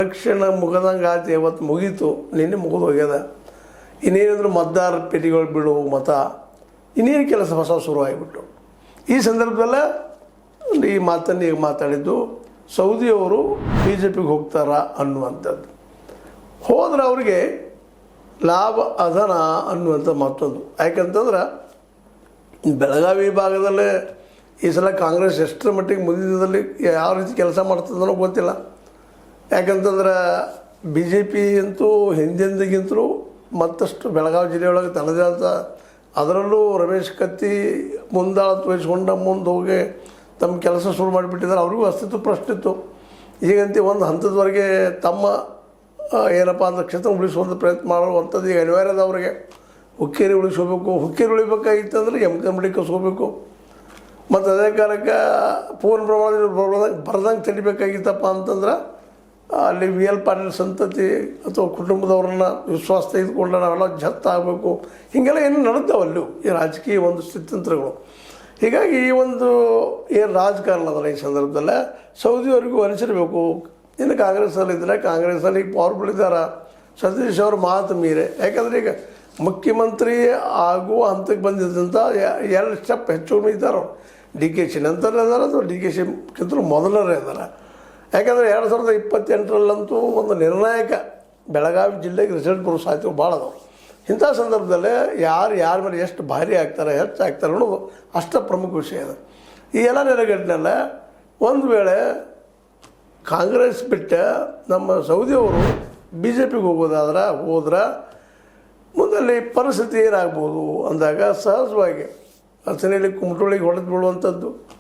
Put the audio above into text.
Election ಮುಗದಂಗೆ ಆಯ್ತು, ಇವತ್ತು ಮುಗೀತು, ನಿನ್ನೆ ಮುಗಿದು ಹೋಗ್ಯದ. ಇನ್ನೇನಿದ್ರು ಮತದಾರ ಪೆಟ್ಟಿಗೆಗಳು ಬಿಡು ಮತ, ಇನ್ನೇನು ಕೆಲಸ ಹೊಸ ಶುರುವಾಗಿಬಿಟ್ಟು. ಈ ಸಂದರ್ಭದಲ್ಲೇ ಈ ಮಾತನ್ನು ಈಗ ಮಾತಾಡಿದ್ದು, ಸೌದಿಯವರು BJPಗೆ ಹೋಗ್ತಾರ ಅನ್ನುವಂಥದ್ದು. ಹೋದ್ರೆ ಅವರಿಗೆ ಲಾಭ ಅದನ ಅನ್ನುವಂಥ ಮತ್ತೊಂದು. ಯಾಕಂತಂದ್ರೆ ಬೆಳಗಾವಿ ಭಾಗದಲ್ಲೇ ಈ ಸಲ ಕಾಂಗ್ರೆಸ್ ಎಷ್ಟರ ಮಟ್ಟಿಗೆ ಮುಂದಿನದಲ್ಲಿ ಯಾವ ರೀತಿ ಕೆಲಸ ಮಾಡ್ತದನೋ ಗೊತ್ತಿಲ್ಲ. ಯಾಕಂತಂದ್ರೆ BJP ಅಂತೂ ಹಿಂದಿಂದಿಗಿಂತಲೂ ಮತ್ತಷ್ಟು ಬೆಳಗಾವಿ ಜಿಲ್ಲೆಯೊಳಗೆ ತನ್ನದೇ ಆದ, ಅದರಲ್ಲೂ ರಮೇಶ್ ಕತ್ತಿ ಮುಂದಾಳ ತೋರಿಸ್ಕೊಂಡ ಮುಂದೆ ಹೋಗಿ ತಮ್ಮ ಕೆಲಸ ಶುರು ಮಾಡಿಬಿಟ್ಟಿದ್ದಾರೆ. ಅವ್ರಿಗೂ ಅಸ್ತಿತ್ವ ಪ್ರಶ್ನೆ ಇತ್ತು. ಈಗಂತೂ ಒಂದು ಹಂತದವರೆಗೆ ತಮ್ಮ ಏನಪ್ಪ ಅಂದ್ರೆ ಕ್ಷೇತ್ರ ಉಳಿಸುವಂಥ ಪ್ರಯತ್ನ ಮಾಡುವಂಥದ್ದು ಈಗ ಅನಿವಾರ್ಯದ ಅವರಿಗೆ. ಹುಕ್ಕೇರಿ ಉಳಿಸ್ಕೋಬೇಕು, ಹುಕ್ಕೇರಿ ಉಳಿಬೇಕಾಗಿತ್ತಂದ್ರೆ MKMD ಕಸ್ಕೋಬೇಕು. ಮತ್ತು ಅದೇ ಕಾಲಕ್ಕೆ ಪೂರ್ಣ ಪ್ರಮಾಣದಲ್ಲಿ ಬರ್ದಂಗೆ ತಡಿಬೇಕಾಗಿತ್ತಪ್ಪ ಅಂತಂದ್ರೆ ಅಲ್ಲಿ VL ಪಾಟೀಲ್ ಸಂತತಿ ಅಥವಾ ಕುಟುಂಬದವ್ರನ್ನ ವಿಶ್ವಾಸ ತೆಗೆದುಕೊಂಡು ನಾವೆಲ್ಲ ಜತ್ತಾಗಬೇಕು. ಹೀಗೆಲ್ಲ ಏನು ನಡೆದವಲ್ಲೂ ಈ ರಾಜಕೀಯ ಒಂದು ಸ್ಥಿತ್ಯಂತ್ರಗಳು. ಹೀಗಾಗಿ ಈ ಒಂದು ಏನು ರಾಜಕಾರಣ ಅದಲ್ಲ, ಈ ಸಂದರ್ಭದಲ್ಲೇ ಸೌದಿಯವರಿಗೂ ಅನಿಸಿರಬೇಕು. ಇನ್ನು ಕಾಂಗ್ರೆಸ್ಸಲ್ಲಿದ್ದರೆ ಕಾಂಗ್ರೆಸ್ಸಲ್ಲಿ ಈಗ ಪವರ್ಫುಲ್ ಇದ್ದಾರೆ. ಸತೀಶ್ ಅವ್ರ ಮಾತು ಮೀರೆ, ಯಾಕಂದರೆ ಈಗ ಮುಖ್ಯಮಂತ್ರಿ ಆಗುವ ಹಂತಕ್ಕೆ ಬಂದಿದ್ದಂಥ 2 ಸ್ಟೆಪ್ ಹೆಚ್ಚು ಇದ್ದಾರೆ. DKC ನಂತರ ಇದ್ದಾರೆ ಅಥವಾ DKCಗಿಂತಲೂ ಮೊದಲರೇ ಇದ್ದಾರೆ. ಯಾಕಂದರೆ 2028ರಲ್ಲಂತೂ ಒಂದು ನಿರ್ಣಾಯಕ ಬೆಳಗಾವಿ ಜಿಲ್ಲೆಗೆ ರಿಸಲ್ಟ್ ಬರೋ ಸಾಧ್ಯತೆ ಭಾಳ ಅದಾವೆ. ಇಂಥ ಸಂದರ್ಭದಲ್ಲೇ ಯಾರ ಮೇಲೆ ಎಷ್ಟು ಭಾರಿ ಆಗ್ತಾರೆ, ಹೆಚ್ಚಾಗ್ತಾರೆ ಅನ್ನೋದು ಅಷ್ಟ ಪ್ರಮುಖ ವಿಷಯ ಇದೆ. ಈ ಎಲ್ಲ ನೆಲೆಗಟ್ಟಿನಲ್ಲ ಒಂದು ವೇಳೆ ಕಾಂಗ್ರೆಸ್ ಬಿಟ್ಟು ನಮ್ಮ ಸೌದಿಯವರು BJPಗೆ ಹೋದ್ರೆ ಮುಂದಲ್ಲಿ ಪರಿಸ್ಥಿತಿ ಏನಾಗ್ಬೋದು ಅಂದಾಗ ಸಹಜವಾಗಿ ಅಸನೇಲಿ ಕುಮಟೊಳಿಗೆ ಹೊಡೆದು ಬೀಳುವಂಥದ್ದು